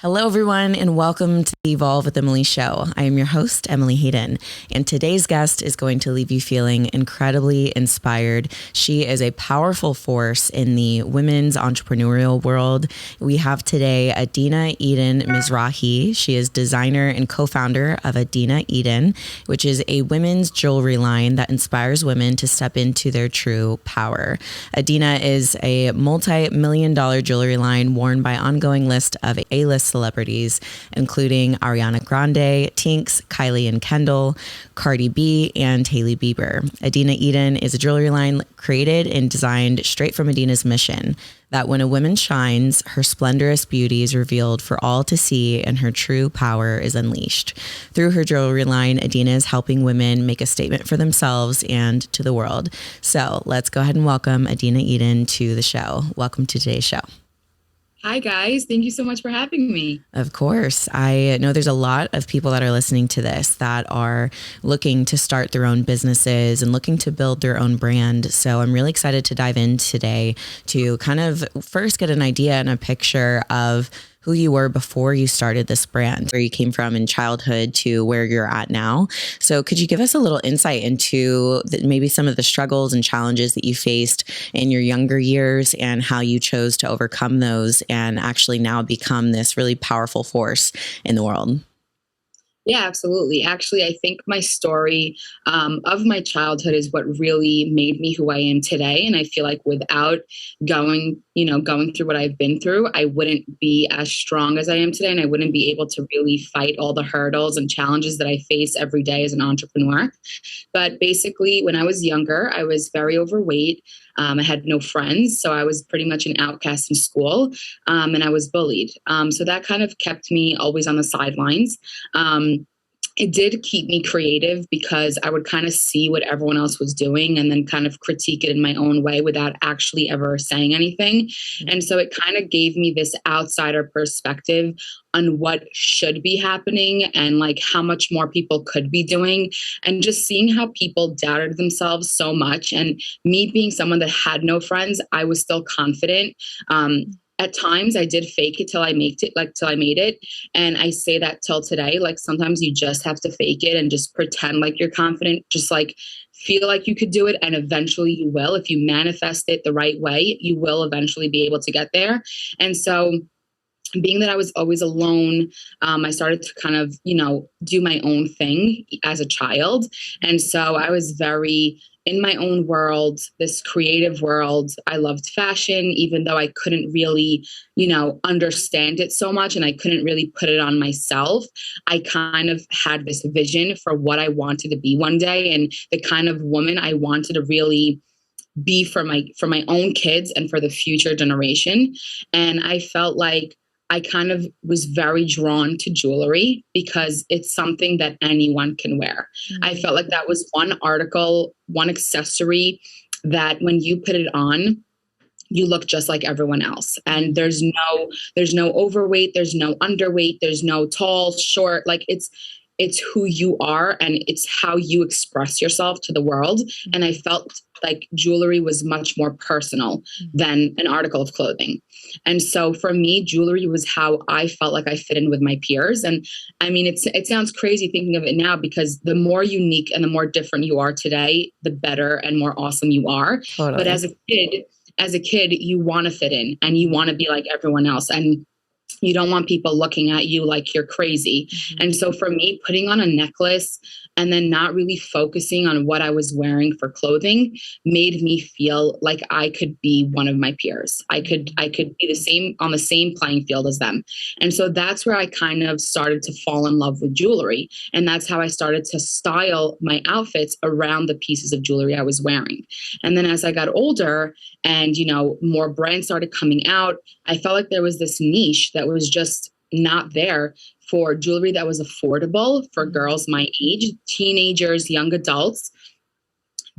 Hello, everyone, and welcome to the Evolve with Emily show. I am your host, Emily Eden, and today's guest is going to leave you feeling incredibly inspired. She is a powerful force in the women's entrepreneurial world. We have today Adina Eden Mizrahi. She is designer and co-founder of Adina Eden, which is a women's jewelry line that inspires women to step into their true power. Adina is a multi-million-dollar jewelry line worn by ongoing list of A-list celebrities, including Ariana Grande, Tinx, Kylie and Kendall, Cardi B, and Hailey Beiber. Adina Eden is a jewelry line created and designed straight from Adina's mission, that when a woman shines, her splendorous beauty is revealed for all to see and her true power is unleashed. Through her jewelry line, Adina is helping women make a statement for themselves and to the world. So let's go ahead and welcome Adina Eden to the show. Welcome to today's show. Hi, guys. Thank you so much for having me. Of course. I know there's a lot of people that are listening to this that are looking to start their own businesses and looking to build their own brand. So I'm really excited to dive in today to kind of first get an idea and a picture of who you were before you started this brand, where you came from in childhood to where you're at now. So could you give us a little insight into maybe some of the struggles and challenges that you faced in your younger years and how you chose to overcome those and actually now become this really powerful force in the world? Yeah, absolutely. Actually, I think my story of my childhood is what really made me who I am today. And I feel like without going through what I've been through, I wouldn't be as strong as I am today. And I wouldn't be able to really fight all the hurdles and challenges that I face every day as an entrepreneur. But basically, when I was younger, I was very overweight. I had no friends, so I was pretty much an outcast in school, and I was bullied. So that kind of kept me always on the sidelines. It did keep me creative because I would kind of see what everyone else was doing and then kind of critique it in my own way without actually ever saying anything. And so it kind of gave me this outsider perspective on what should be happening and like how much more people could be doing, and just seeing how people doubted themselves so much. And me being someone that had no friends, I was still confident. At times I did fake it till I made it. And I say that till today, like sometimes you just have to fake it and just pretend like you're confident, just like feel like you could do it. And eventually you will. If you manifest it the right way, you will eventually be able to get there. And so being that I was always alone, I started to kind of, do my own thing as a child. And so I was very in my own world, this creative world. I loved fashion, even though I couldn't really, understand it so much and I couldn't really put it on myself. I kind of had this vision for what I wanted to be one day and the kind of woman I wanted to really be for my own kids and for the future generation. And I felt like I kind of was very drawn to jewelry because it's something that anyone can wear. Mm-hmm. I felt like that was one accessory that when you put it on, you look just like everyone else. And there's no overweight, there's no underweight, there's no tall, short, like it's who you are and it's how you express yourself to the world. And I felt like jewelry was much more personal than an article of clothing. And so for me, jewelry was how I felt like I fit in with my peers. And I mean, it sounds crazy thinking of it now because the more unique and the more different you are today, the better and more awesome you are. Totally. But as a kid, you want to fit in and you want to be like everyone else. And you don't want people looking at you like you're crazy. Mm-hmm. And so for me, putting on a necklace and then not really focusing on what I was wearing for clothing made me feel like I could be one of my peers. I could be on the same playing field as them. And so that's where I kind of started to fall in love with jewelry. And that's how I started to style my outfits around the pieces of jewelry I was wearing. And then as I got older and, more brands started coming out, I felt like there was this niche that was just not there for jewelry that was affordable for girls my age, teenagers, young adults,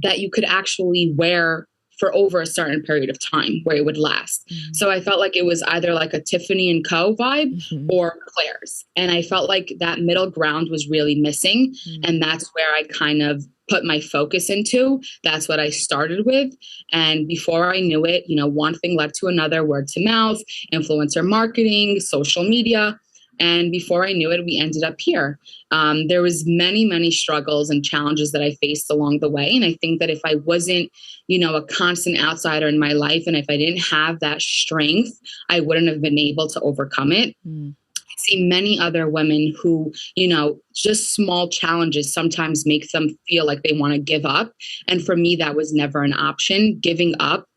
that you could actually wear for over a certain period of time where it would last. Mm-hmm. So I felt like it was either like a Tiffany & Co. vibe or Claire's. And I felt like that middle ground was really missing. Mm-hmm. And that's where I kind of put my focus into. That's what I started with. And before I knew it, one thing led to another, word to mouth, influencer marketing, social media. And before I knew it, we ended up here. There was many struggles and challenges that I faced along the way. And I think that if I wasn't, a constant outsider in my life, and if I didn't have that strength, I wouldn't have been able to overcome it. See many other women who, just small challenges sometimes make them feel like they want to give up. And for me, that was never an option. Giving up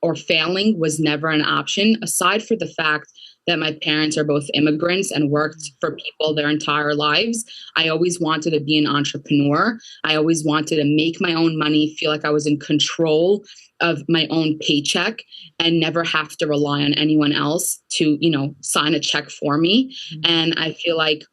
or failing was never an option, aside for the fact that my parents are both immigrants and worked for people their entire lives. I always wanted to be an entrepreneur. I always wanted to make my own money, feel like I was in control of my own paycheck and never have to rely on anyone else to, sign a check for me. And I feel like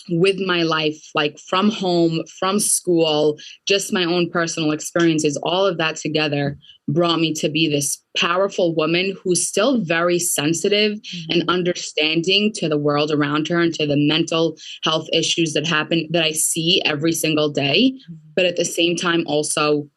with my life, like from home, from school, just my own personal experiences, all of that together brought me to be this powerful woman who's still very sensitive and understanding to the world around her and to the mental health issues that happen, that I see every single day. But at the same time, also,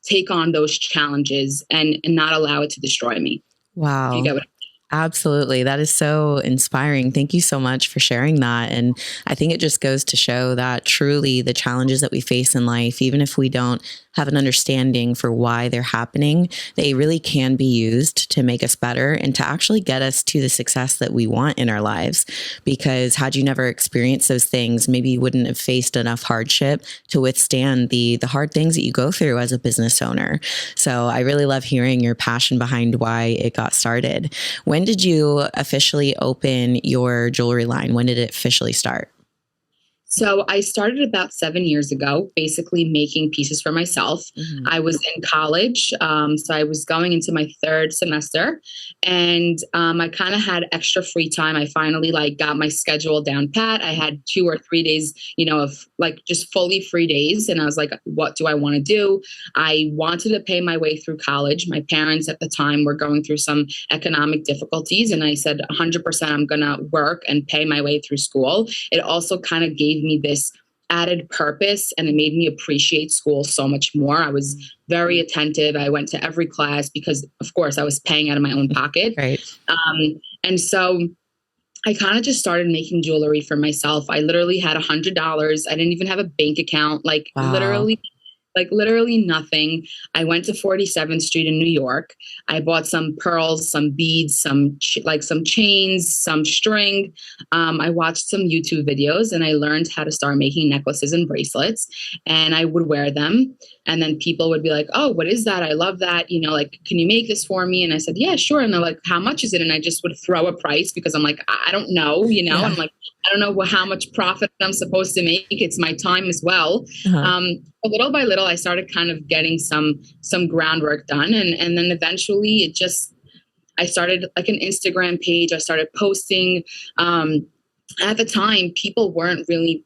take on those challenges and not allow it to destroy me. Wow. You get what Absolutely. That is so inspiring. Thank you so much for sharing that. And I think it just goes to show that truly the challenges that we face in life, even if we don't have an understanding for why they're happening, they really can be used to make us better and to actually get us to the success that we want in our lives. Because had you never experienced those things, maybe you wouldn't have faced enough hardship to withstand the hard things that you go through as a business owner. So I really love hearing your passion behind why it got started. When did you officially open your jewelry line? When did it officially start? So I started about 7 years ago, basically making pieces for myself. I was in college, so I was going into my third semester, and I kind of had extra free time. I finally got my schedule down pat. I had 2 or 3 days, of just fully free days, and I was like, what do I want to do? I wanted to pay my way through college. My parents at the time were going through some economic difficulties, and I said 100% I'm going to work and pay my way through school. It also kind of gave me this added purpose, and it made me appreciate school so much more. I was very attentive. I went to every class because, of course, I was paying out of my own pocket. Right. And so I kind of just started making jewelry for myself. I literally had $100. I didn't even have a bank account, Wow. literally nothing. I went to 47th Street in New York. I bought some pearls, some beads, some chains, some string. I watched some YouTube videos, and I learned how to start making necklaces and bracelets, and I would wear them. And then people would be like, oh, what is that? I love that. Can you make this for me? And I said, yeah, sure. And they're like, how much is it? And I just would throw a price because I'm like, I don't know, Yeah. I'm like, I don't know how much profit I'm supposed to make. It's my time as well. Little by little, I started kind of getting some groundwork done. And then eventually I started an Instagram page. I started posting. At the time, people weren't really,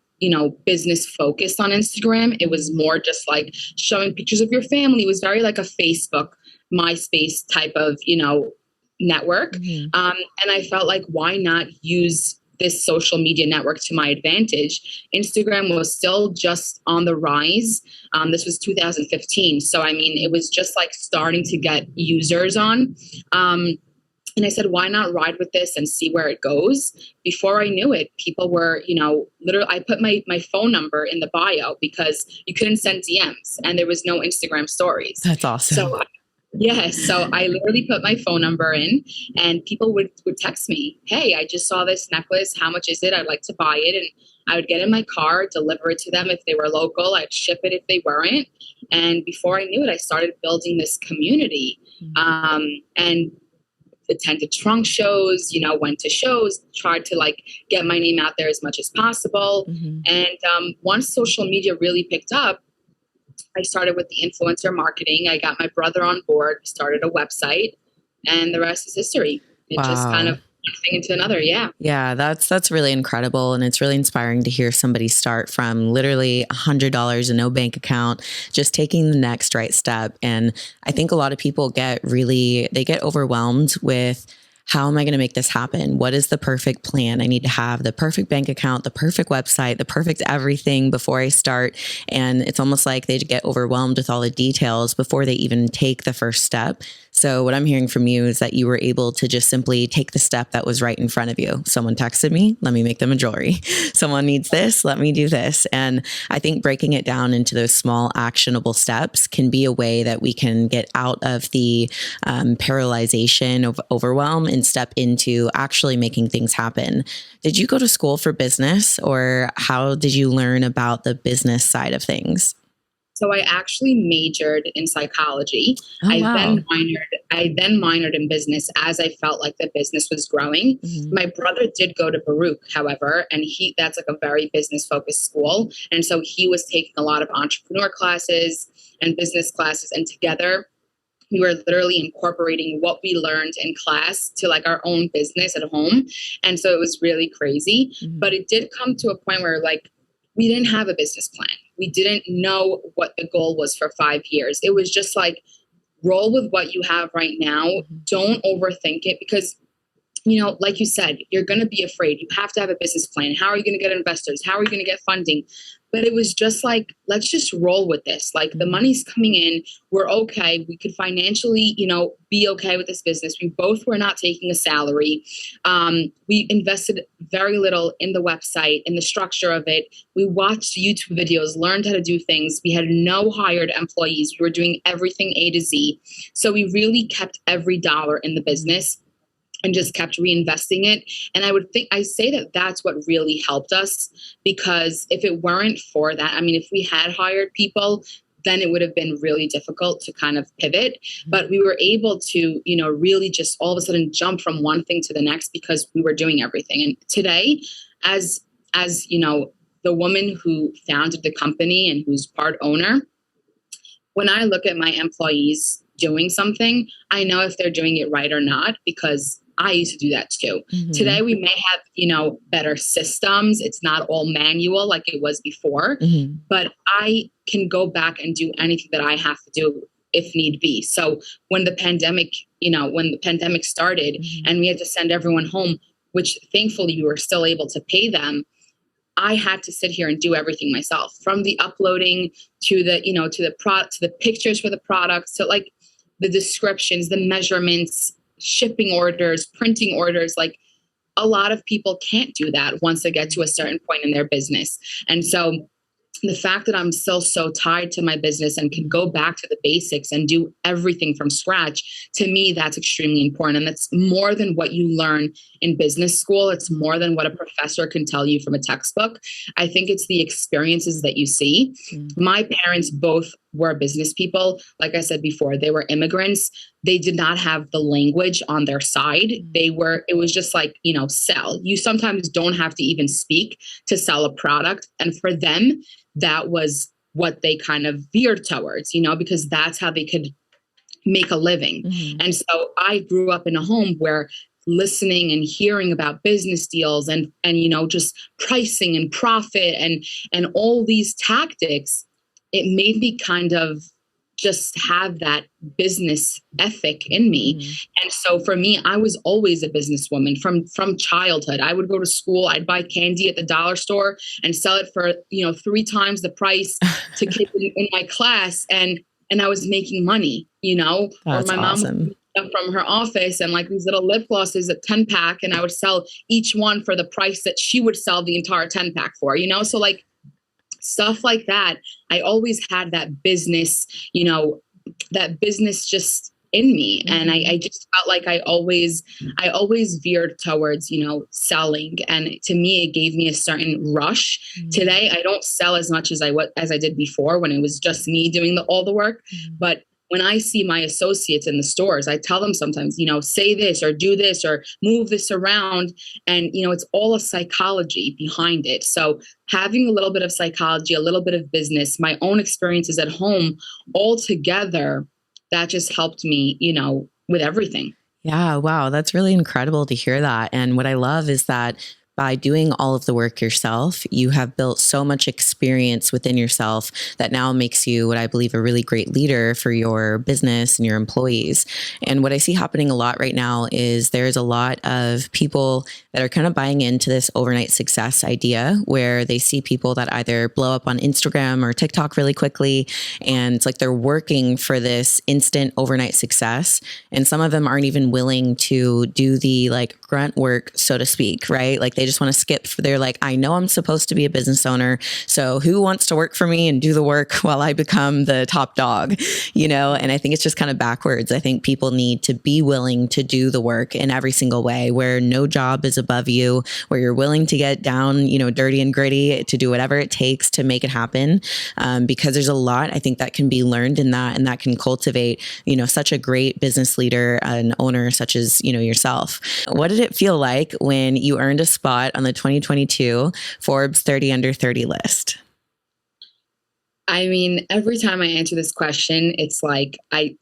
business focused on Instagram. It was more just showing pictures of your family. It was very like a Facebook, MySpace type of, network. And I felt like, why not use this social media network to my advantage? Instagram was still just on the rise. This was 2015. So, it was just starting to get users on. And I said, why not ride with this and see where it goes? Before I knew it, people were, literally, I put my phone number in the bio because you couldn't send DMs and there was no Instagram stories. That's awesome. So I literally put my phone number in, and people would text me, hey, I just saw this necklace. How much is it? I'd like to buy it. And I would get in my car, deliver it to them if they were local. I'd ship it if they weren't. And before I knew it, I started building this community. And attended trunk shows, went to shows, tried to get my name out there as much as possible. And once social media really picked up, I started with the influencer marketing. I got my brother on board, started a website, and the rest is history. It just kind of one thing into another. Yeah. Yeah, that's really incredible. And it's really inspiring to hear somebody start from literally $100 and no bank account, just taking the next right step. And I think a lot of people get overwhelmed with, how am I going to make this happen? What is the perfect plan? I need to have the perfect bank account, the perfect website, the perfect everything before I start. And it's almost like they get overwhelmed with all the details before they even take the first step. So what I'm hearing from you is that you were able to just simply take the step that was right in front of you. Someone texted me, let me make them a jewelry. Someone needs this, let me do this. And I think breaking it down into those small actionable steps can be a way that we can get out of the paralyzation of overwhelm and step into actually making things happen. Did you go to school for business, or how did you learn about the business side of things? So I actually majored in psychology. Oh, wow. I then minored in business as I felt like the business was growing. Mm-hmm. My brother did go to Baruch, however, and that's like a very business focused school. And so he was taking a lot of entrepreneur classes and business classes, and together we were literally incorporating what we learned in class to like our own business at home. And so it was really crazy, Mm-hmm. but it did come to a point where like we didn't have a business plan. We didn't know what the goal was for 5 years. It was just like, roll with what you have right now. Mm-hmm. Don't overthink it, because, you know, like you said, you're going to be afraid. You have to have a business plan. How are you going to get investors? How are you going to get funding? But it was just like, let's just roll with this. Like the money's coming in. We're okay. We could financially, you know, be okay with this business. We both were not taking a salary. We invested very little in the website, in the structure of it. We watched YouTube videos, learned how to do things. We had no hired employees. We were doing everything A to Z. So we really kept every dollar in the business and just kept reinvesting it. And I say that that's what really helped us, because if it weren't for that, I mean, if we had hired people, then it would have been really difficult to kind of pivot. But we were able to, you know, really just all of a sudden jump from one thing to the next because we were doing everything. And today, as you know, the woman who founded the company and who's part owner, when I look at my employees doing something, I know if they're doing it right or not, because I used to do that too. Mm-hmm. Today, we may have, you know, better systems. It's not all manual like it was before, Mm-hmm. but I can go back and do anything that I have to do if need be. So when the pandemic started, Mm-hmm. and we had to send everyone home, which thankfully we were still able to pay them, I had to sit here and do everything myself, from the uploading to the, you know, to the pictures for the products, to like the descriptions, the measurements, shipping orders, printing orders. Like a lot of people can't do that once they get to a certain point in their business. And so the fact that I'm still so tied to my business and can go back to the basics and do everything from scratch, to me, that's extremely important. And that's more than what you learn in business school. It's more than what a professor can tell you from a textbook. I think it's the experiences that you see. My parents both were business people. Like I said before, they were immigrants. They did not have the language on their side. It was just like, you know, sell. You sometimes don't have to even speak to sell a product. And for them, that was what they kind of veered towards, you know, because that's how they could make a living. Mm-hmm. And so I grew up in a home where listening and hearing about business deals and, you know, just pricing and profit and all these tactics, it made me kind of just have that business ethic in me. Mm-hmm. And so for me, I was always a businesswoman from childhood. I would go to school, I'd buy candy at the dollar store and sell it for, you know, 3 times the price to kids in my class. And I was making money, you know. That's or my awesome. Mom would from her office and like these little lip glosses at 10 pack, and I would sell each one for the price that she would sell the entire 10 pack for, you know. So like stuff like that. I always had that business, you know, that business just in me. Mm-hmm. And I just felt like I always veered towards, you know, selling. And to me, it gave me a certain rush. Mm-hmm. Today, I don't sell as much as I did before when it was just me doing all the work. Mm-hmm. But when I see my associates in the stores, I tell them sometimes, you know, say this or do this or move this around. And, you know, it's all a psychology behind it. So having a little bit of psychology, a little bit of business, my own experiences at home, all together, that just helped me, you know, with everything. Yeah. Wow. That's really incredible to hear that. And what I love is that by doing all of the work yourself, you have built so much experience within yourself that now makes you what I believe a really great leader for your business and your employees. And what I see happening a lot right now is there's a lot of people that are kind of buying into this overnight success idea where they see people that either blow up on Instagram or TikTok really quickly. And it's like they're working for this instant overnight success. And some of them aren't even willing to do the like grunt work, so to speak, right? Like they just want to skip. They're like, I know I'm supposed to be a business owner. So who wants to work for me and do the work while I become the top dog, you know? And I think it's just kind of backwards. I think people need to be willing to do the work in every single way, where no job is above you, where you're willing to get down, you know, dirty and gritty to do whatever it takes to make it happen. Because there's a lot, I think, that can be learned in that, and that can cultivate, you know, such a great business leader and owner such as, you know, yourself. What did it feel like when you earned a spot on the 2022 Forbes 30 Under 30 list? I mean, every time I answer this question, it's like I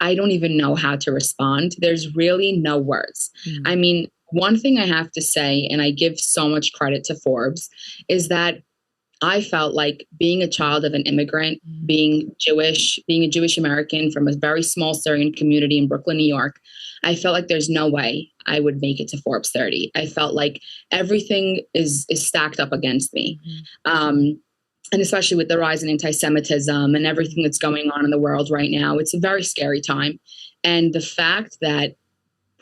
don't even know how to respond. There's really no words. I mean, one thing I have to say, and I give so much credit to Forbes, is that I felt like being a child of an immigrant, being a Jewish American from a very small Syrian community in Brooklyn, New York, I felt like there's no way I would make it to Forbes 30. I felt like everything is stacked up against me. And especially with the rise in anti-Semitism and everything that's going on in the world right now, it's a very scary time. And the fact that,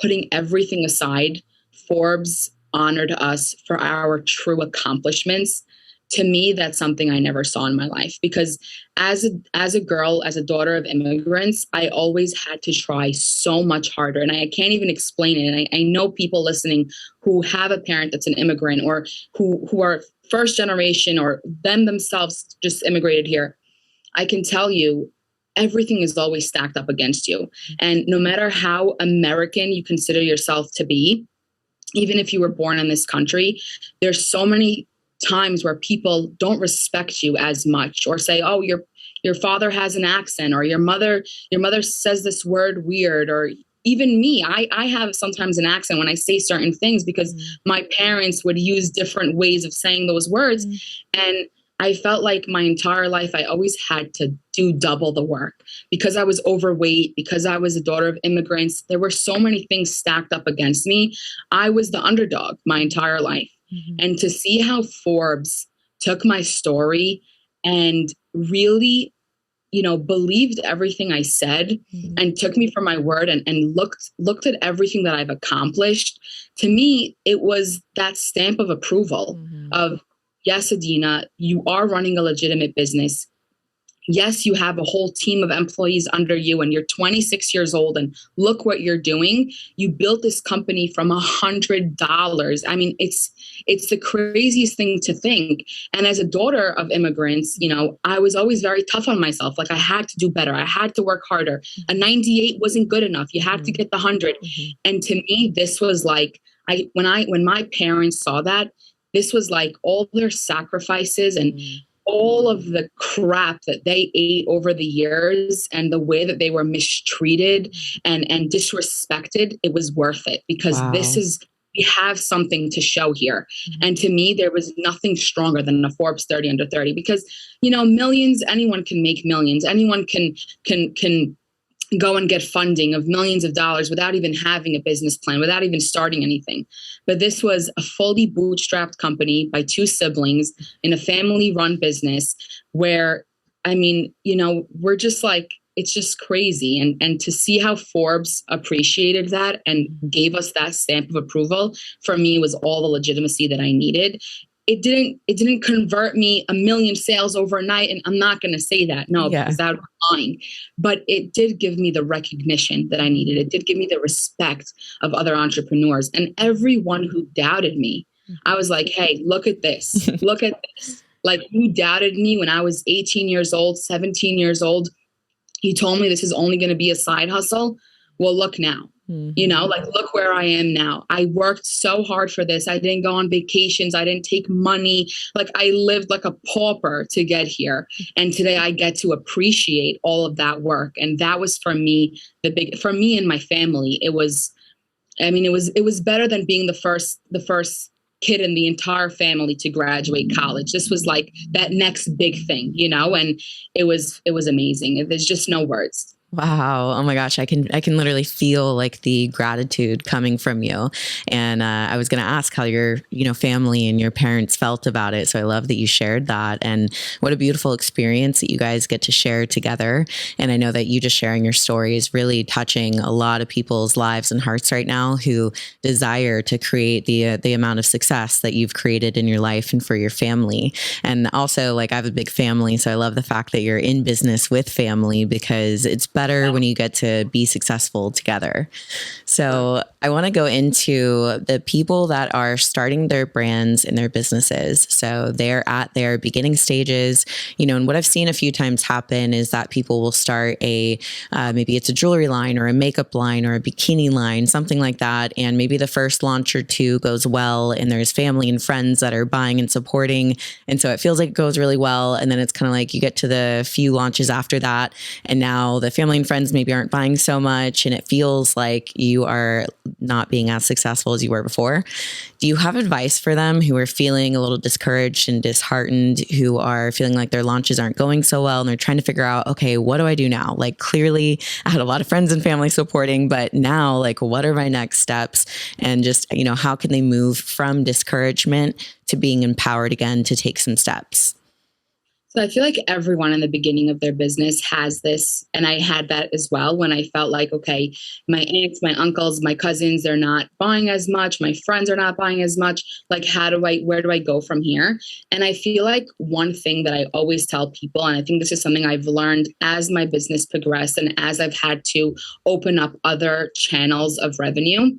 putting everything aside, Forbes honored us for our true accomplishments, to me, that's something I never saw in my life. Because as a girl, as a daughter of immigrants, I always had to try so much harder. And I can't even explain it. And I know people listening who have a parent that's an immigrant, or who are first generation, or themselves just immigrated here. I can tell you, everything is always stacked up against you. And no matter how American you consider yourself to be, even if you were born in this country, there's so many times where people don't respect you as much, or say, oh, your father has an accent, or your mother says this word weird, or even me, I have sometimes an accent when I say certain things because my parents would use different ways of saying those words. And I felt like my entire life, I always had to do double the work because I was overweight, because I was a daughter of immigrants. There were so many things stacked up against me. I was the underdog my entire life. And to see how Forbes took my story and really, you know, believed everything I said and took me for my word and looked at everything that I've accomplished, to me, it was that stamp of approval of, yes, Adina, you are running a legitimate business. Yes, you have a whole team of employees under you, and you're 26 years old, and look what you're doing. You built this company from $100. I mean, it's the craziest thing to think. And as a daughter of immigrants, you know, I was always very tough on myself. Like, I had to do better. I had to work harder. A 98 wasn't good enough. You had to get the 100. And to me, this was like, when my parents saw that, this was like all their sacrifices and all of the crap that they ate over the years and the way that they were mistreated and disrespected, it was worth it, because we have something to show here. And to me, there was nothing stronger than a Forbes 30 Under 30, because, you know, millions, anyone can make millions. Anyone can go and get funding of millions of dollars without even having a business plan, without even starting anything. But this was a fully bootstrapped company by two siblings in a family-run business where, I mean, you know, we're just like, it's just crazy. And to see how Forbes appreciated that and gave us that stamp of approval, for me, was all the legitimacy that I needed. It didn't convert me 1 million sales overnight. And I'm not going to say that, because that would be lying. But it did give me the recognition that I needed. It did give me the respect of other entrepreneurs. And everyone who doubted me, I was like, hey, look at this. Look at this. Like, you doubted me when I was 18 years old, 17 years old. You told me this is only going to be a side hustle. Well, look now. You know, like, look where I am now. I worked so hard for this. I didn't go on vacations. I didn't take money. Like, I lived like a pauper to get here. And today I get to appreciate all of that work. And that was, for me, for me and my family, it was better than being the first kid in the entire family to graduate college. This was like that next big thing, you know, and it was amazing. There's just no words. Wow. Oh my gosh. I can literally feel like the gratitude coming from you. And I was going to ask how your, family and your parents felt about it. So I love that you shared that, and what a beautiful experience that you guys get to share together. And I know that you just sharing your story is really touching a lot of people's lives and hearts right now who desire to create the amount of success that you've created in your life and for your family. And also, like, I have a big family, so I love the fact that you're in business with family, because it's better when you get to be successful together. So I want to go into the people that are starting their brands and their businesses. So they're at their beginning stages, and what I've seen a few times happen is that people will start maybe it's a jewelry line or a makeup line or a bikini line, something like that. And maybe the first launch or two goes well, and there's family and friends that are buying and supporting. And so it feels like it goes really well. And then it's kind of like you get to the few launches after that, and now the family and friends maybe aren't buying so much, and it feels like you are not being as successful as you were before. Do you have advice for them who are feeling a little discouraged and disheartened, who are feeling like their launches aren't going so well, and they're trying to figure out, okay, what do I do now? Like, clearly I had a lot of friends and family supporting, but now, like, what are my next steps? And just, how can they move from discouragement to being empowered again to take some steps? So I feel like everyone in the beginning of their business has this, and I had that as well, when I felt like, okay, my aunts, my uncles, my cousins, they're not buying as much. My friends are not buying as much. Like, where do I go from here? And I feel like one thing that I always tell people, and I think this is something I've learned as my business progressed and as I've had to open up other channels of revenue,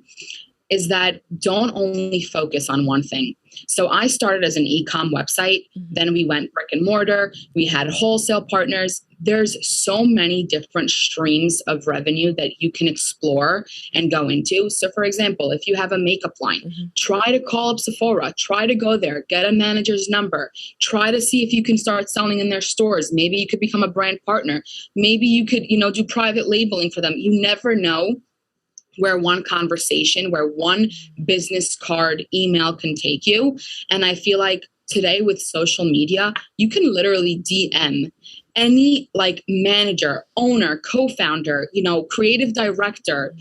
is that don't only focus on one thing. So I started as an e-com website. Then we went brick and mortar. We had wholesale partners. There's so many different streams of revenue that you can explore and go into. So for example, if you have a makeup line, try to call up Sephora, try to go there, get a manager's number, try to see if you can start selling in their stores. Maybe you could become a brand partner. Maybe you could, do private labeling for them. You never know where one conversation, where one business card email can take you. And I feel like today with social media, you can literally DM any like manager, owner, co-founder, creative director,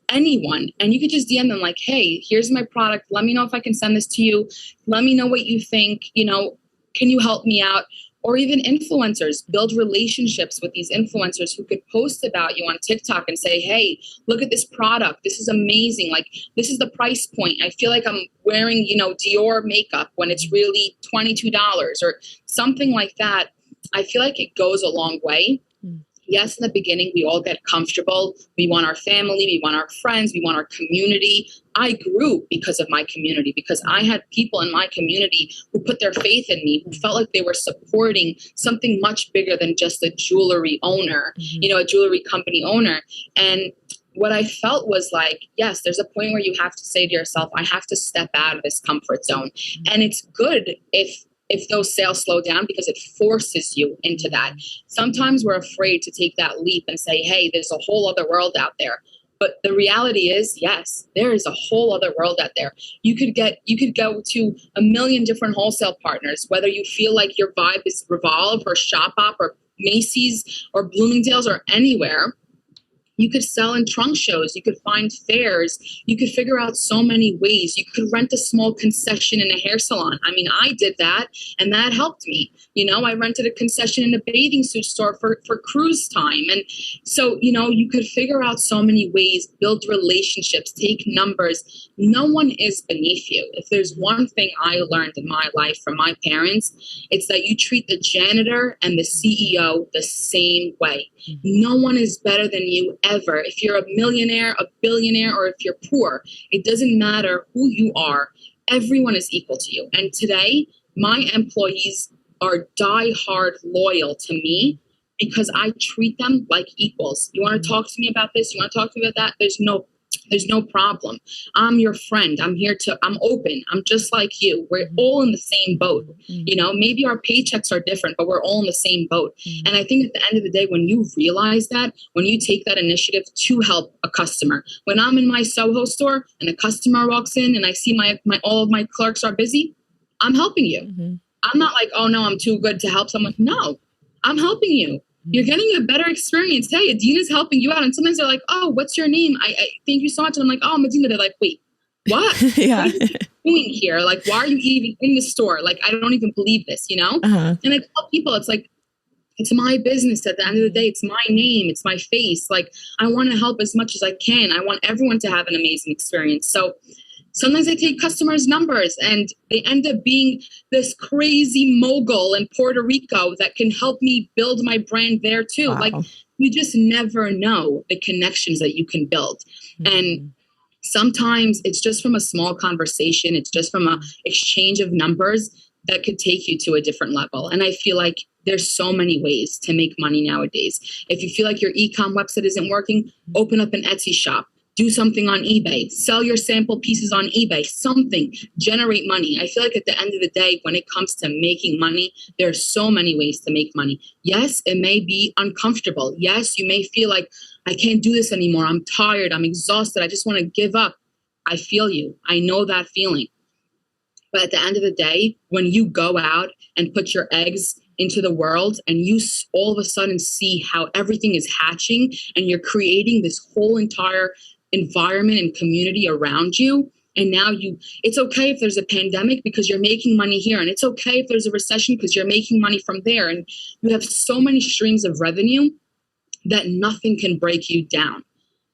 anyone. And you could just DM them like, hey, here's my product. Let me know if I can send this to you. Let me know what you think. Can you help me out? Or even influencers, build relationships with these influencers who could post about you on TikTok and say, hey, look at this product. This is amazing. Like, this is the price point. I feel like I'm wearing, Dior makeup when it's really $22 or something like that. I feel like it goes a long way. Yes, in the beginning, we all get comfortable. We want our family, we want our friends, we want our community. I grew because of my community, because I had people in my community who put their faith in me, who felt like they were supporting something much bigger than just a jewelry owner, a jewelry company owner. And what I felt was like, yes, there's a point where you have to say to yourself, I have to step out of this comfort zone. And it's good if those sales slow down, because it forces you into that. Sometimes we're afraid to take that leap and say, hey, there's a whole other world out there. But the reality is, yes, there is a whole other world out there. You could go to a million different wholesale partners, whether you feel like your vibe is Revolve or Shop Up or Macy's or Bloomingdale's or anywhere. You could sell in trunk shows. You could find fairs. You could figure out so many ways. You could rent a small concession in a hair salon. I mean, I did that, and that helped me. I rented a concession in a bathing suit store for cruise time. And so, you could figure out so many ways, build relationships, take numbers. No one is beneath you. If there's one thing I learned in my life from my parents, it's that you treat the janitor and the CEO the same way. No one is better than you ever. If you're a millionaire, a billionaire, or if you're poor, it doesn't matter who you are. Everyone is equal to you. And today, my employees are die-hard loyal to me because I treat them like equals. You want to talk to me about this? You want to talk to me about that? There's no problem. I'm your friend. I'm open. I'm just like you. We're all in the same boat. You know, maybe our paychecks are different, but we're all in the same boat. And I think at the end of the day, when you realize that, when you take that initiative to help a customer, when I'm in my Soho store and a customer walks in and I see my all of my clerks are busy, I'm helping you. I'm not like, oh no, I'm too good to help someone. No, I'm helping you. You're getting a better experience. Hey, Adina's helping you out. And sometimes they're like, oh, what's your name? I thank you so much. And I'm like, oh, I'm Adina. They're like, wait, what? Yeah. What are you doing here? Like, why are you even in the store? Like, I don't even believe this, you know? And I tell people, it's like, it's my business at the end of the day. It's my name. It's my face. Like, I want to help as much as I can. I want everyone to have an amazing experience. So sometimes I take customers' numbers and they end up being this crazy mogul in Puerto Rico that can help me build my brand there too. Wow. Like, you just never know the connections that you can build. And sometimes it's just from a small conversation. It's just from an exchange of numbers that could take you to a different level. And I feel like there's so many ways to make money nowadays. If you feel like your e-com website isn't working, open up an Etsy shop. Do something on eBay, sell your sample pieces on eBay, something, generate money. I feel like at the end of the day, when it comes to making money, there are so many ways to make money. Yes, it may be uncomfortable. Yes, you may feel like, I can't do this anymore. I'm tired. I'm exhausted. I just want to give up. I feel you. I know that feeling. But at the end of the day, when you go out and put your eggs into the world and you all of a sudden see how everything is hatching and you're creating this whole entire environment and community around you. And now it's okay if there's a pandemic because you're making money here. And it's okay if there's a recession because you're making money from there. And you have so many streams of revenue that nothing can break you down.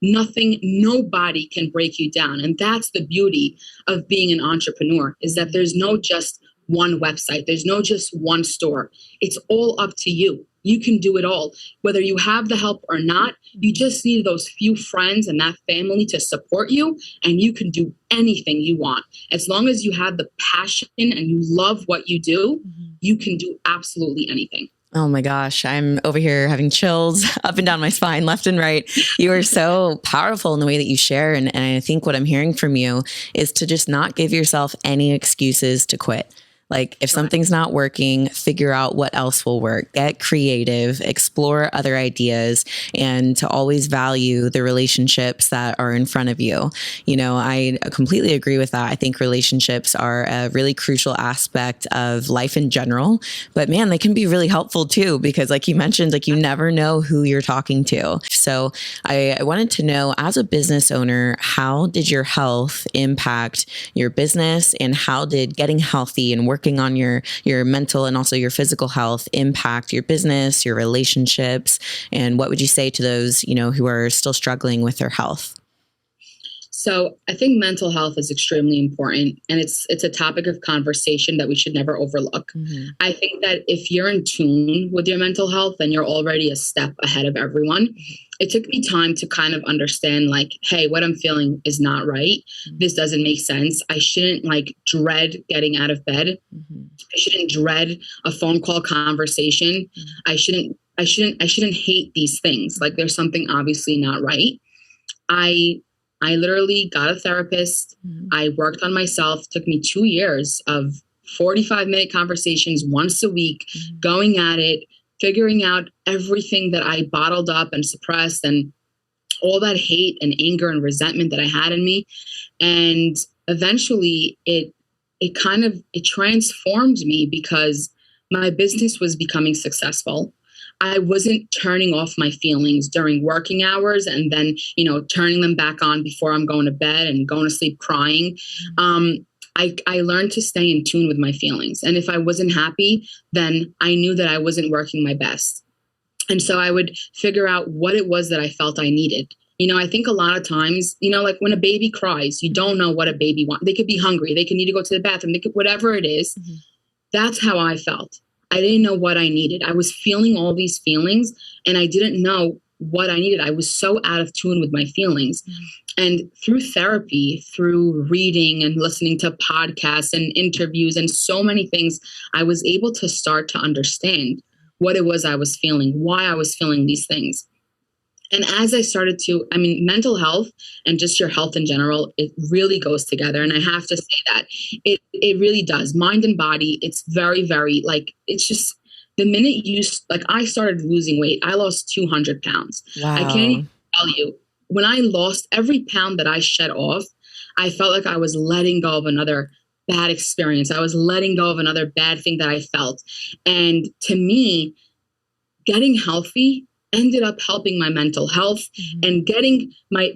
Nobody can break you down. And that's the beauty of being an entrepreneur, is that there's no just one website. There's no just one store. It's all up to you. You can do it all. Whether you have the help or not, you just need those few friends and that family to support you, and you can do anything you want. As long as you have the passion and you love what you do, you can do absolutely anything. Oh my gosh, I'm over here having chills up and down my spine, left and right. You are so powerful in the way that you share. And I think what I'm hearing from you is to just not give yourself any excuses to quit. Like if something's not working, figure out what else will work, get creative, explore other ideas, and to always value the relationships that are in front of you. You know, I completely agree with that. I think relationships are a really crucial aspect of life in general, but man, they can be really helpful too, because like you mentioned, like you never know who you're talking to. So I wanted to know, as a business owner, how did your health impact your business, and how did getting healthy and working on your mental and also your physical health impact your business, your relationships? And what would you say to those, you know, who are still struggling with their health? So I think mental health is extremely important, and it's a topic of conversation that we should never overlook. I think that if you're in tune with your mental health, then you're already a step ahead of everyone. It took me time to kind of understand, like, hey, what I'm feeling is not right. This doesn't make sense. I shouldn't like dread getting out of bed. I shouldn't dread a phone call conversation. I shouldn't hate these things. Like, there's something obviously not right. I literally got a therapist. I worked on myself. It took me 2 years of 45-minute conversations once a week, going at it, figuring out everything that I bottled up and suppressed and all that hate and anger and resentment that I had in me. And eventually it transformed me, because my business was becoming successful. I wasn't turning off my feelings during working hours and then, you know, turning them back on before I'm going to bed and going to sleep crying. I learned to stay in tune with my feelings. And if I wasn't happy, then I knew that I wasn't working my best. And so I would figure out what it was that I felt I needed. You know, I think a lot of times, you know, like when a baby cries, you don't know what a baby wants. They could be hungry. They could need to go to the bathroom. They could, whatever it is. That's how I felt. I didn't know what I needed. I was feeling all these feelings and I didn't know what I needed. I was so out of tune with my feelings. And through therapy, through reading and listening to podcasts and interviews and so many things, I was able to start to understand what it was I was feeling, why I was feeling these things. And as I started to, I mean, mental health and just your health in general, it really goes together. And I have to say that it really does. Mind and body, it's very, very like, it's just the minute like I started losing weight, I lost 200 pounds. I can't Wow. even tell you, when I lost every pound that I shed off, I felt like I was letting go of another bad experience. I was letting go of another bad thing that I felt. And to me, getting healthy ended up helping my mental health, and getting my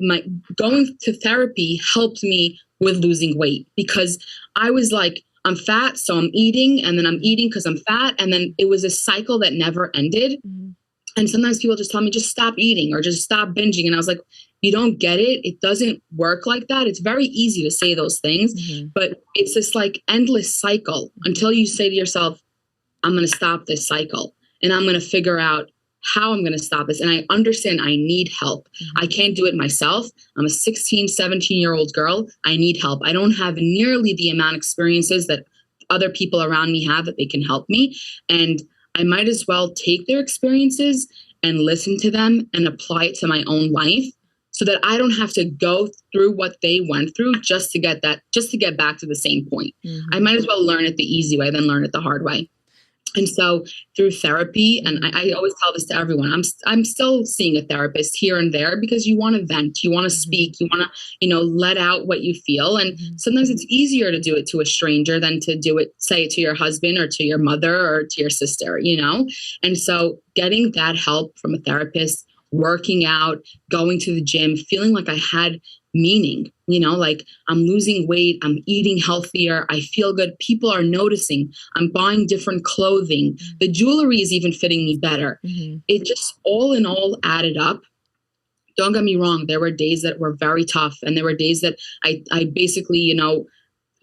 going to therapy helped me with losing weight, because I was like, I'm fat, so I'm eating, and then I'm eating because I'm fat. And then it was a cycle that never ended. And sometimes people just tell me, just stop eating or just stop binging. And I was like, you don't get it. It doesn't work like that. It's very easy to say those things, but it's this like endless cycle until you say to yourself, I'm going to stop this cycle and I'm going to figure out how I'm going to stop this. And I understand I need help. I can't do it myself. I'm a 16, 17-year-old girl. I need help. I don't have nearly the amount of experiences that other people around me have that they can help me. And I might as well take their experiences and listen to them and apply it to my own life, so that I don't have to go through what they went through just to get back to the same point. I might as well learn it the easy way than learn it the hard way. And so through therapy, and I always tell this to everyone, I'm still seeing a therapist here and there, because you want to vent, you want to speak, you want to, let out what you feel. And sometimes it's easier to do it to a stranger than to say it to your husband or to your mother or to your sister, And so getting that help from a therapist, working out, going to the gym, feeling like I had meaning, like I'm losing weight, I'm eating healthier, I feel good, people are noticing, I'm buying different clothing, the jewelry is even fitting me better. It just all in all added up. Don't get me wrong, there were days that were very tough, and there were days that I basically,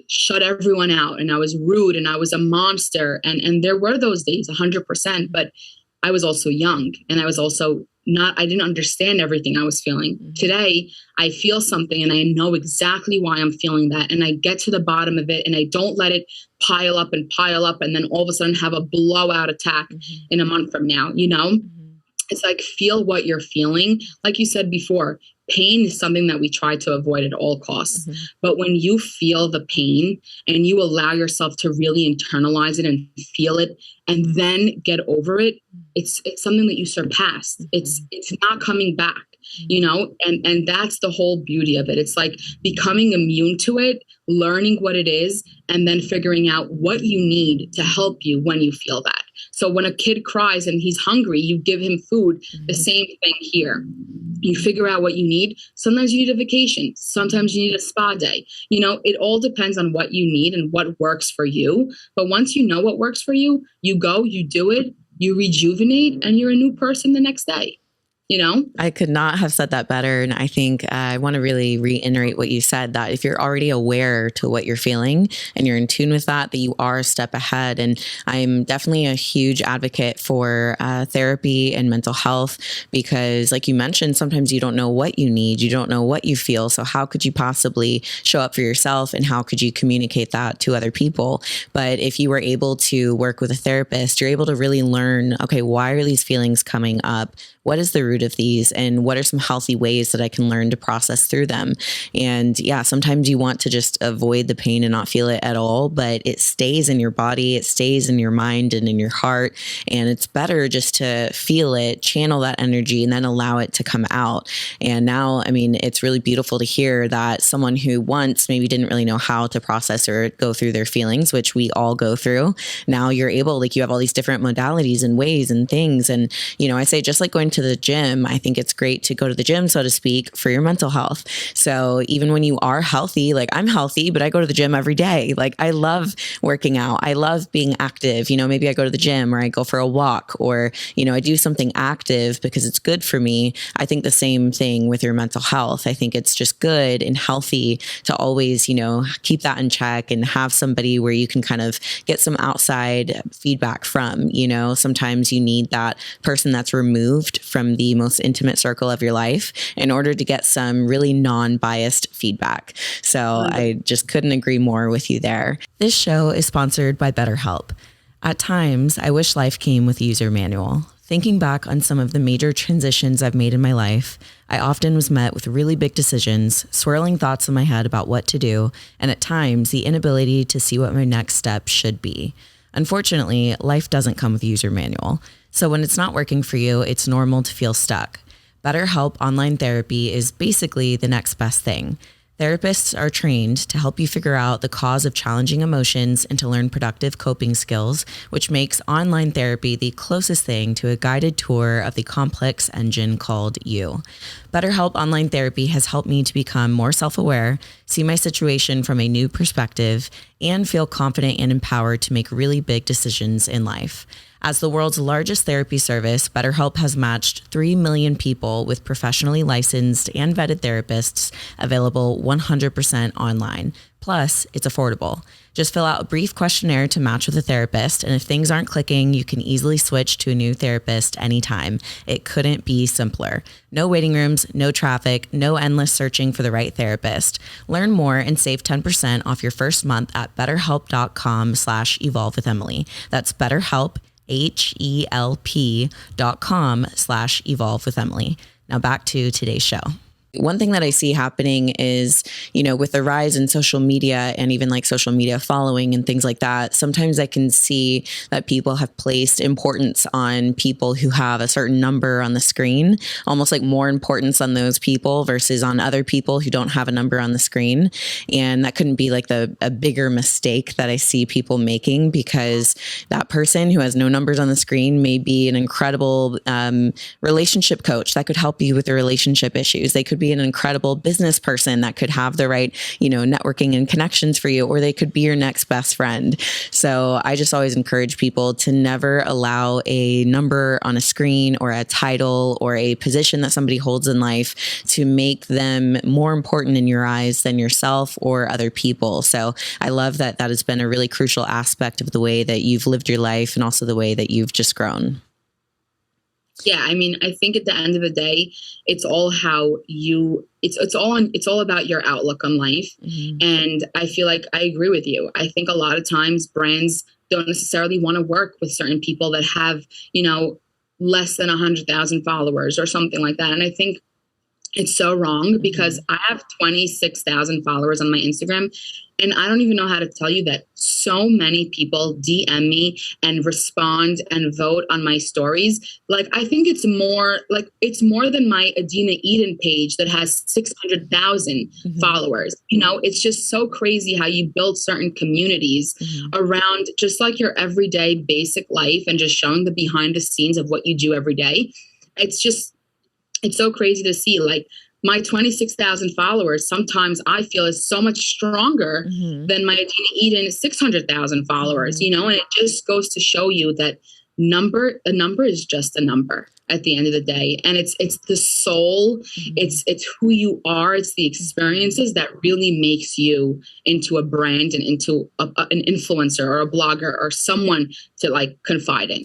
shut everyone out, and I was rude, and I was a monster, and there were those days 100%, but I was also young, and I was also I didn't understand everything I was feeling. Today, I feel something and I know exactly why I'm feeling that. And I get to the bottom of it and I don't let it pile up. And then all of a sudden have a blowout attack in a month from now, It's like, feel what you're feeling. Like you said before, pain is something that we try to avoid at all costs. But when you feel the pain and you allow yourself to really internalize it and feel it and then get over it, it's something that you surpassed. It's not coming back, and that's the whole beauty of it. It's like becoming immune to it, learning what it is, and then figuring out what you need to help you when you feel that. So when a kid cries and he's hungry, you give him food. The same thing here. You figure out what you need. Sometimes you need a vacation. Sometimes you need a spa day. It all depends on what you need and what works for you. But once you know what works for you, you go, you do it, you rejuvenate, and you're a new person the next day. I could not have said that better. And I think I want to really reiterate what you said, that if you're already aware to what you're feeling and you're in tune with that you are a step ahead. And I'm definitely a huge advocate for therapy and mental health, because like you mentioned, sometimes you don't know what you need. You don't know what you feel. So how could you possibly show up for yourself, and how could you communicate that to other people? But if you were able to work with a therapist, you're able to really learn, okay, why are these feelings coming up? What is the root of these, and what are some healthy ways that I can learn to process through them? And yeah, sometimes you want to just avoid the pain and not feel it at all, but it stays in your body, it stays in your mind and in your heart. And it's better just to feel it, channel that energy, and then allow it to come out. And now, it's really beautiful to hear that someone who once maybe didn't really know how to process or go through their feelings, which we all go through, now you're able, like you have all these different modalities and ways and things. And, I say, just like going to the gym, I think it's great to go to the gym, so to speak, for your mental health. So even when you are healthy, like I'm healthy, but I go to the gym every day. Like I love working out. I love being active. Maybe I go to the gym or I go for a walk, or, I do something active because it's good for me. I think the same thing with your mental health. I think it's just good and healthy to always, keep that in check and have somebody where you can kind of get some outside feedback from. Sometimes you need that person that's removed from the most intimate circle of your life in order to get some really non-biased feedback. So I just couldn't agree more with you there. This show is sponsored by BetterHelp. At times, I wish life came with a user manual. Thinking back on some of the major transitions I've made in my life, I often was met with really big decisions, swirling thoughts in my head about what to do, and at times the inability to see what my next step should be. Unfortunately, life doesn't come with a user manual. So when it's not working for you, it's normal to feel stuck. BetterHelp Online Therapy is basically the next best thing. Therapists are trained to help you figure out the cause of challenging emotions and to learn productive coping skills, which makes online therapy the closest thing to a guided tour of the complex engine called you. BetterHelp Online Therapy has helped me to become more self-aware, see my situation from a new perspective, and feel confident and empowered to make really big decisions in life. As the world's largest therapy service, BetterHelp has matched 3 million people with professionally licensed and vetted therapists available 100% online. Plus, it's affordable. Just fill out a brief questionnaire to match with a therapist, and if things aren't clicking, you can easily switch to a new therapist anytime. It couldn't be simpler. No waiting rooms, no traffic, no endless searching for the right therapist. Learn more and save 10% off your first month at betterhelp.com/evolvewithemily. That's BetterHelp, HELP.com/evolvewithemily. Now back to today's show. One thing that I see happening is, with the rise in social media and even like social media following and things like that, sometimes I can see that people have placed importance on people who have a certain number on the screen, almost like more importance on those people versus on other people who don't have a number on the screen. And that couldn't be like a bigger mistake that I see people making, because that person who has no numbers on the screen may be an incredible relationship coach that could help you with the relationship issues. They could be an incredible business person that could have the right, networking and connections for you, or they could be your next best friend. So I just always encourage people to never allow a number on a screen or a title or a position that somebody holds in life to make them more important in your eyes than yourself or other people. So I love that that has been a really crucial aspect of the way that you've lived your life and also the way that you've just grown. Yeah, I mean, I think at the end of the day, it's all how you, it's all about your outlook on life. Mm-hmm. And I feel like I agree with you. I think a lot of times brands don't necessarily want to work with certain people that have, less than 100,000 followers or something like that. And I think it's so wrong, because I have 26,000 followers on my Instagram, and I don't even know how to tell you that so many people DM me and respond and vote on my stories. Like, I think it's more than my Adina Eden page that has 600,000 followers. It's just so crazy how you build certain communities around just like your everyday basic life and just showing the behind the scenes of what you do every day. It's so crazy to see, like, my 26,000 followers, sometimes I feel is so much stronger than my Adina Eden 600,000 followers, and it just goes to show you that a number is just a number at the end of the day. And it's the soul, it's who you are, it's the experiences that really makes you into a brand and into an influencer or a blogger or someone to like confide in,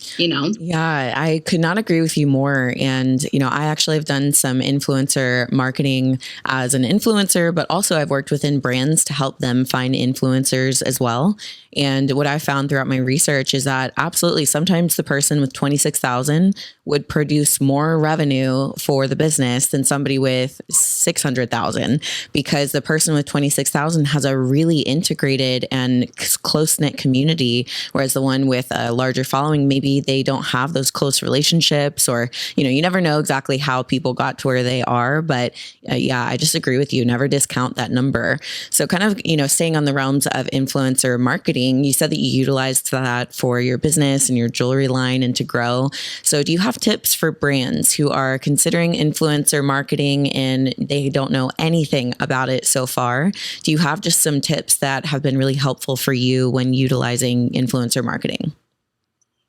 Yeah, I could not agree with you more. And, I actually have done some influencer marketing as an influencer, but also I've worked within brands to help them find influencers as well. And what I found throughout my research is that absolutely sometimes the person with 26,000 would produce more revenue for the business than somebody with 600,000, because the person with 26,000 has a really integrated and close-knit community, whereas the one with a larger following, maybe they don't have those close relationships, or, you never know exactly how people got to where they are. But yeah, I just agree with you. Never discount that number. So kind of, staying on the realms of influencer marketing, you said that you utilized that for your business and your jewelry line and to grow. So do you have tips for brands who are considering influencer marketing and they don't know anything about it so far? Do you have just some tips that have been really helpful for you when utilizing influencer marketing?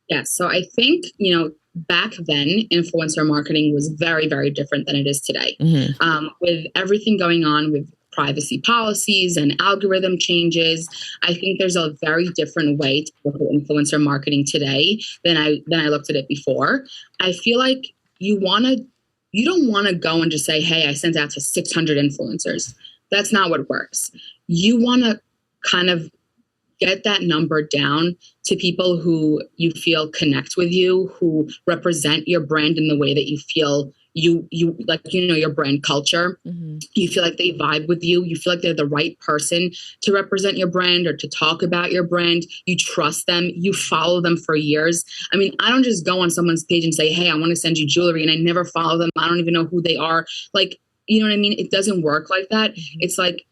Yeah. So I think, back then, influencer marketing was very, very different than it is today. With everything going on with privacy policies and algorithm changes, I think there's a very different way to look at influencer marketing today than I looked at it before. I feel like you don't want to go and just say, hey, I sent out to 600 influencers. That's not what works. You want to kind of get that number down to people who you feel connect with you, who represent your brand in the way that you feel you like, your brand culture. Mm-hmm. You feel like they vibe with you. You feel like they're the right person to represent your brand or to talk about your brand. You trust them. You follow them for years. I mean, I don't just go on someone's page and say, hey, I want to send you jewelry, and I never follow them. I don't even know who they are. Like, you know what I mean? It doesn't work like that. Mm-hmm. It's like,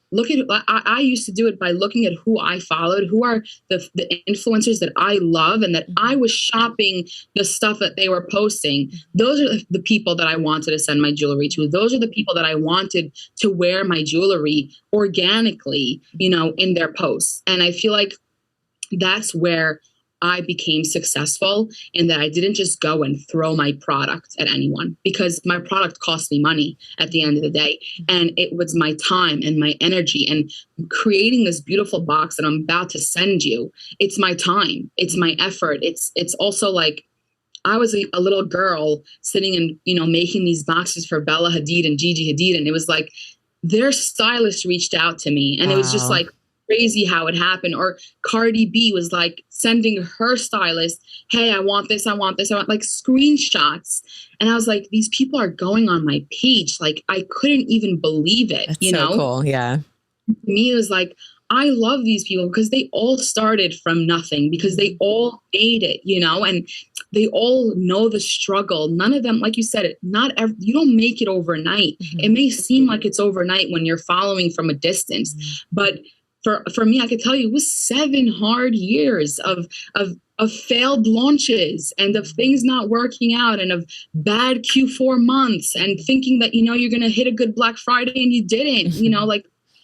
I used to do it by looking at who I followed, who are the influencers that I love and that I was shopping the stuff that they were posting. Those are the people that I wanted to send my jewelry to. Those are the people that I wanted to wear my jewelry organically, in their posts. And I feel like that's where I became successful, in that I didn't just go and throw my product at anyone, because my product cost me money at the end of the day. And it was my time and my energy, and creating this beautiful box that I'm about to send you. It's my time. It's my effort. It's also like, I was a little girl sitting and, making these boxes for Bella Hadid and Gigi Hadid. And it was like, their stylist reached out to me, and It was just like, crazy how it happened. Or Cardi B was like sending her stylist, hey, I want this, I want like screenshots. And I was like, these people are going on my page. Like, I couldn't even believe it. That's so cool. Yeah. To me, it was like, I love these people because they all started from nothing, because they all made it, and they all know the struggle. None of them, like you said, you don't make it overnight. Mm-hmm. It may seem like it's overnight when you're following from a distance, but for me, I could tell you, it was 7 hard years of failed launches and of things not working out and of bad Q4 months and thinking that, you're going to hit a good Black Friday and you didn't,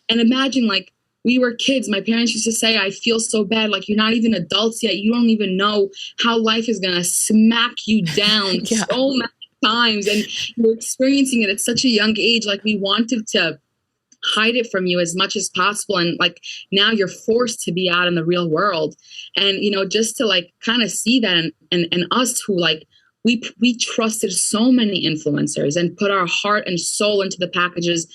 and imagine, like, we were kids. My parents used to say, I feel so bad. Like, you're not even adults yet. You don't even know how life is going to smack you down so many times. And you're experiencing it at such a young age. Like, we wanted to hide it from you as much as possible. And like, now you're forced to be out in the real world. And, just to like kind of see that and us who like, we trusted so many influencers and put our heart and soul into the packages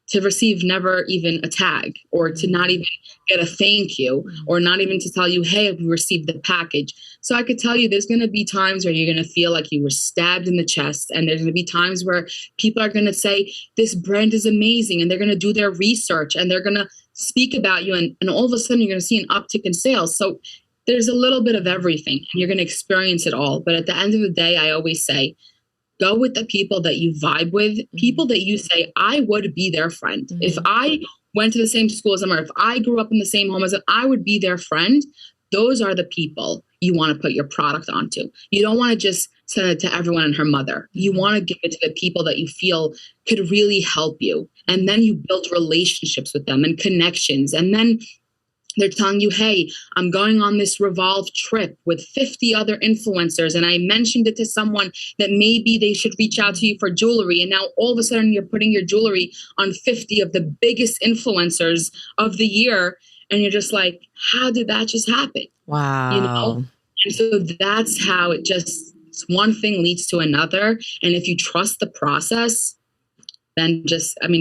to receive never even a tag, or to not even get a thank you, or not even to tell you, hey, we received the package. So I could tell you, there's going to be times where you're going to feel like you were stabbed in the chest. And there's going to be times where people are going to say, this brand is amazing. And they're going to do their research and they're going to speak about you. And all of a sudden you're going to see an uptick in sales. So there's a little bit of everything, and you're going to experience it all. But at the end of the day, I always say, go with the people that you vibe with, people that you say, I would be their friend. Mm-hmm. If I went to the same school as them, or if I grew up in the same home as them, I would be their friend. Those are the people you want to put your product onto. You don't want to just send it to everyone and her mother. You want to give it to the people that you feel could really help you. And then you build relationships with them and connections. And then they're telling you, hey, I'm going on this Revolve trip with 50 other influencers, and I mentioned it to someone that maybe they should reach out to you for jewelry. And now all of a sudden you're putting your jewelry on 50 of the biggest influencers of the year. And you're just like, how did that just happen? Wow. And so that's how it just, one thing leads to another. And if you trust the process, then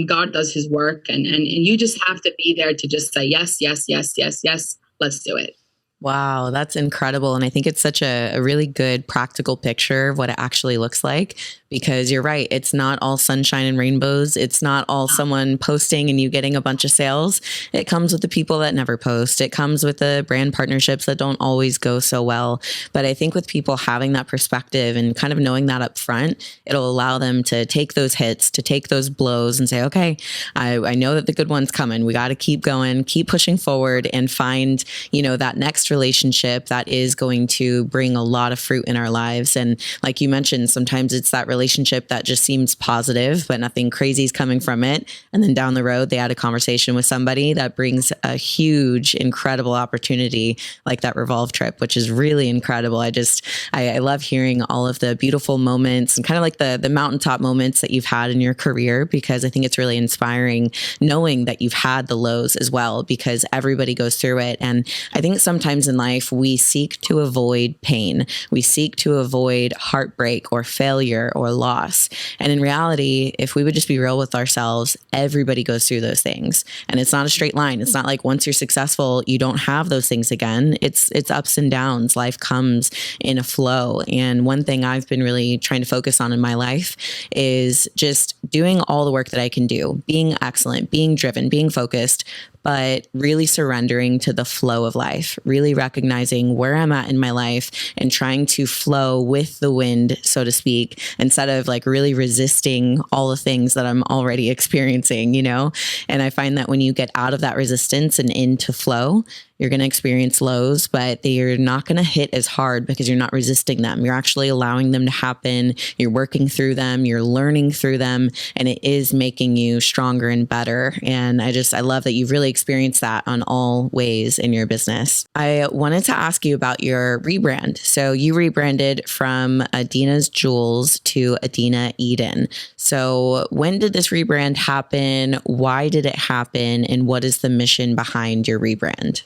God does his work, and you just have to be there to just say, yes, yes, yes, yes, yes, let's do it. Wow, that's incredible. And I think it's such a really good practical picture of what it actually looks like, because you're right. It's not all sunshine and rainbows. It's not all someone posting and you getting a bunch of sales. It comes with the people that never post. It comes with the brand partnerships that don't always go so well. But I think with people having that perspective and kind of knowing that up front, it'll allow them to take those hits, to take those blows and say, okay, I know that the good one's coming. We got to keep going, keep pushing forward, and find, that next relationship that is going to bring a lot of fruit in our lives. And like you mentioned, sometimes it's that relationship that just seems positive, but nothing crazy is coming from it. And then down the road, they had a conversation with somebody that brings a huge, incredible opportunity like that Revolve trip, which is really incredible. I love hearing all of the beautiful moments and kind of like the mountaintop moments that you've had in your career, because I think it's really inspiring knowing that you've had the lows as well, because everybody goes through it. And I think sometimes oftentimes in life, we seek to avoid pain. We seek to avoid heartbreak or failure or loss. And in reality, if we would just be real with ourselves, everybody goes through those things. And it's not a straight line. It's not like once you're successful, you don't have those things again. It's ups and downs. Life comes in a flow. And one thing I've been really trying to focus on in my life is just doing all the work that I can do, being excellent, being driven, being focused, but really surrendering to the flow of life, really recognizing where I'm at in my life and trying to flow with the wind, so to speak, instead of like really resisting all the things that I'm already experiencing, you know? And I find that when you get out of that resistance and into flow, you're going to experience lows, but they're not going to hit as hard because you're not resisting them. You're actually allowing them to happen. You're working through them. You're learning through them, and it is making you stronger and better. And I love that you've really experienced that on all ways in your business. I wanted to ask you about your rebrand. So you rebranded from Adina's Jewels to Adina Eden. So when did this rebrand happen? Why did it happen? And what is the mission behind your rebrand?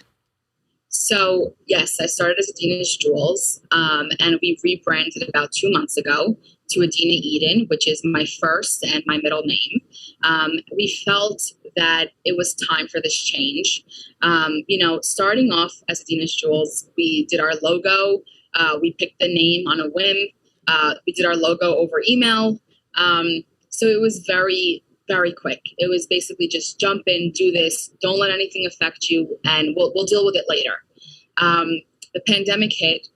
So yes, I started as Adina's Jewels, and we rebranded about 2 months ago to Adina Eden, which is my first and my middle name. We felt that it was time for this change. Starting off as Adina's Jewels, we did our logo. We picked the name on a whim. We did our logo over email. So it was very, very quick. It was basically just jump in, do this, don't let anything affect you, and we'll deal with it later. The pandemic hit.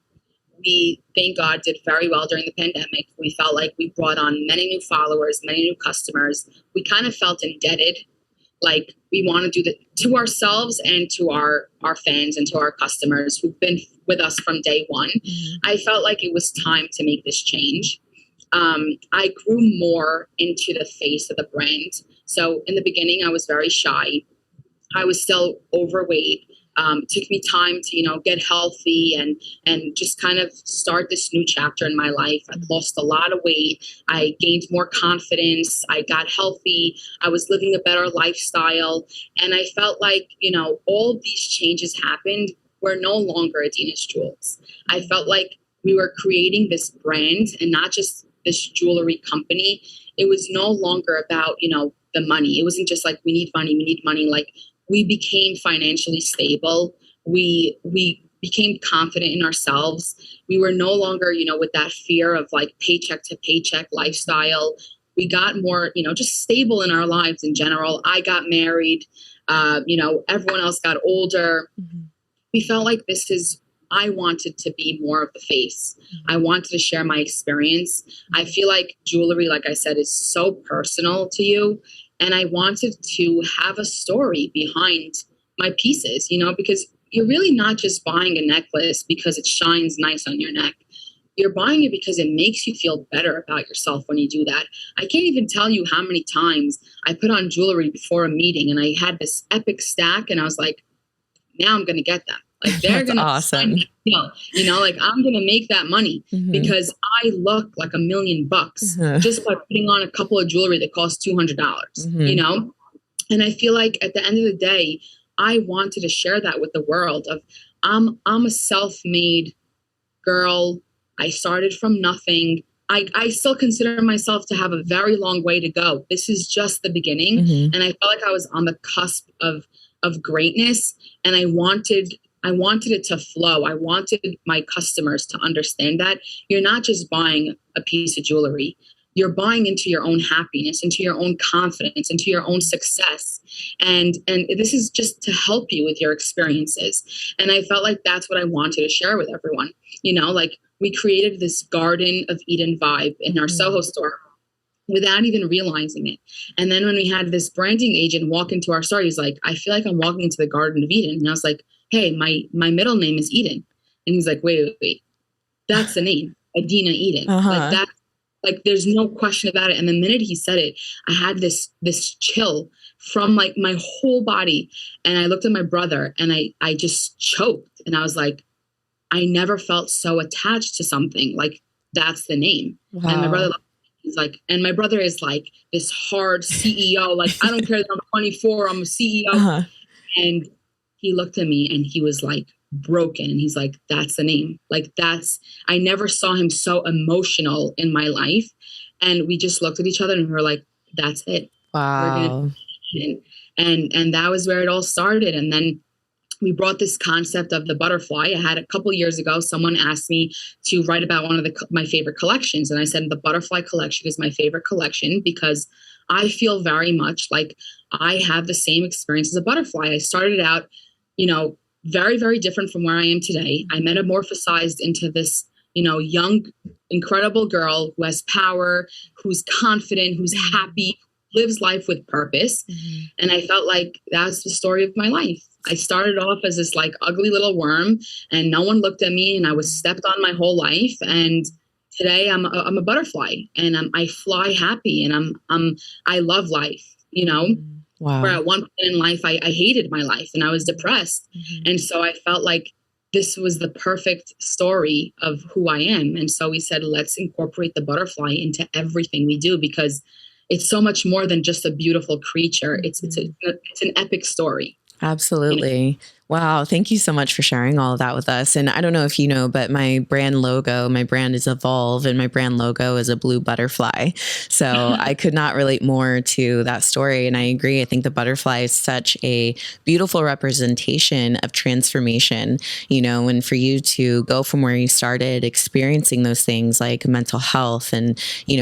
We, thank God, did very well during the pandemic. We felt like we brought on many new followers, many new customers. We kind of felt indebted, like we want to do that to ourselves and to our fans and to our customers who've been with us from day one. I felt like it was time to make this change. I grew more into the face of the brand. So in the beginning, I was very shy. I was still overweight. It took me time to, get healthy and just kind of start this new chapter in my life. I lost a lot of weight. I gained more confidence. I got healthy. I was living a better lifestyle. And I felt like, all of these changes happened. We're no longer Adina's Jewels. I felt like we were creating this brand and not just this jewelry company. It was no longer about, the money. It wasn't just like, we need money. Like, we became financially stable. We became confident in ourselves. We were no longer, with that fear of like paycheck to paycheck lifestyle. We got more, just stable in our lives in general. I got married. Everyone else got older. We felt like I wanted to be more of the face. I wanted to share my experience. I feel like jewelry, like I said, is so personal to you. And I wanted to have a story behind my pieces, because you're really not just buying a necklace because it shines nice on your neck. You're buying it because it makes you feel better about yourself when you do that. I can't even tell you how many times I put on jewelry before a meeting and I had this epic stack and I was like, now I'm going to get them. Like they're going to awesome. Like I'm going to make that money because I look like $1 million just by putting on a couple of jewelry that costs $200, And I feel like at the end of the day, I wanted to share that with the world of I'm a self-made girl. I started from nothing. I still consider myself to have a very long way to go. This is just the beginning. And I felt like I was on the cusp of greatness. And I wanted it to flow. I wanted my customers to understand that you're not just buying a piece of jewelry. You're buying into your own happiness, into your own confidence, into your own success. And this is just to help you with your experiences. And I felt like that's what I wanted to share with everyone. Like we created this Garden of Eden vibe in our Soho store without even realizing it. And then when we had this branding agent walk into our store, he's like, I feel like I'm walking into the Garden of Eden. And I was like, hey, my middle name is Eden. And he's like, wait. That's the name, Adina Eden. Like that, like there's no question about it. And the minute he said it, I had this chill from like my whole body. And I looked at my brother and I just choked. And I was like, I never felt so attached to something. Like that's the name. Wow. And my brother he's like, and my brother is like this hard CEO. Like, I don't care that I'm 24, I'm a CEO. And he looked at me and he was like, broken. And he's like, that's the name. Like I never saw him so emotional in my life. And we just looked at each other and we were like, that's it. Wow. And that was where it all started. And then we brought this concept of the butterfly. I had a couple years ago, someone asked me to write about one of my favorite collections. And I said, the butterfly collection is my favorite collection because I feel very much like I have the same experience as a butterfly. I started out, very, very different from where I am today. I metamorphosized into this, young, incredible girl who has power, who's confident, who's happy, lives life with purpose. Mm-hmm. And I felt like that's the story of my life. I started off as this like ugly little worm and no one looked at me and I was stepped on my whole life. And today I'm a butterfly and I fly happy and I love life, Wow. Where at one point in life, I hated my life and I was depressed. Mm-hmm. And so I felt like this was the perfect story of who I am. And so we said, let's incorporate the butterfly into everything we do because it's so much more than just a beautiful creature. It's an epic story. Absolutely. Wow. Thank you so much for sharing all of that with us. And I don't know if you know, but my brand is Evolve, and my brand logo is a blue butterfly. So I could not relate more to that story. And I agree. I think the butterfly is such a beautiful representation of transformation, and for you to go from where you started experiencing those things like mental health and,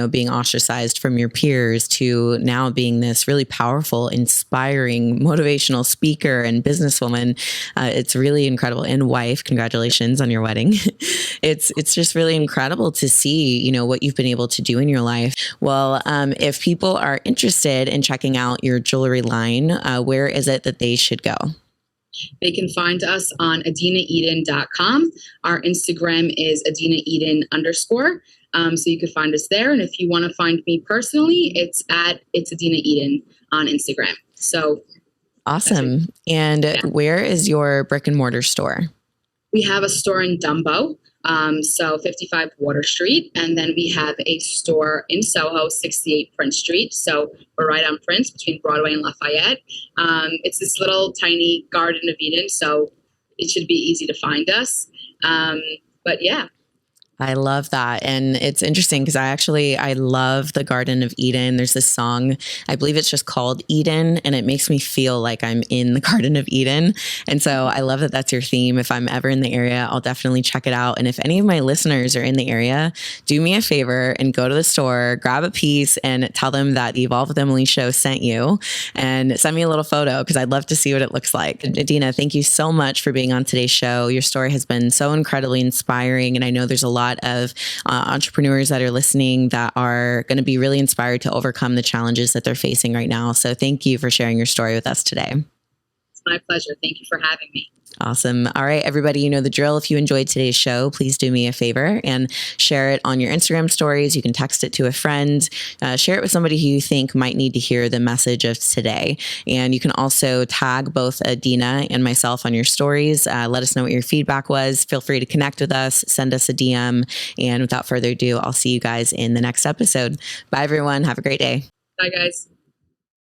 being ostracized from your peers to now being this really powerful, inspiring, motivational speaker and businesswoman. It's really incredible. And wife, congratulations on your wedding. It's just really incredible to see, what you've been able to do in your life. Well, if people are interested in checking out your jewelry line, where is it that they should go? They can find us on adinaeden.com. Our Instagram is adinaeden_. So you can find us there. And if you want to find me personally, it's Adina Eden on Instagram. So awesome. And where is your brick and mortar store? We have a store in Dumbo, so 55 Water Street. And then we have a store in Soho, 68 Prince Street. So we're right on Prince between Broadway and Lafayette. It's this little tiny Garden of Eden, so it should be easy to find us. But yeah. I love that. And it's interesting because I love the Garden of Eden. There's this song, I believe it's just called Eden, and it makes me feel like I'm in the Garden of Eden. And so I love that that's your theme. If I'm ever in the area, I'll definitely check it out. And if any of my listeners are in the area, do me a favor and go to the store, grab a piece and tell them that the Evolve with Emily show sent you and send me a little photo because I'd love to see what it looks like. Adina, thank you so much for being on today's show. Your story has been so incredibly inspiring. And I know there's a lot of entrepreneurs that are listening that are going to be really inspired to overcome the challenges that they're facing right now. So thank you for sharing your story with us today. It's my pleasure. Thank you for having me. Awesome. All right, everybody, you know the drill. If you enjoyed today's show, please do me a favor and share it on your Instagram stories. You can text it to a friend, share it with somebody who you think might need to hear the message of today. And you can also tag both Adina and myself on your stories. Let us know what your feedback was. Feel free to connect with us, send us a DM. And without further ado, I'll see you guys in the next episode. Bye, everyone. Have a great day. Bye, guys.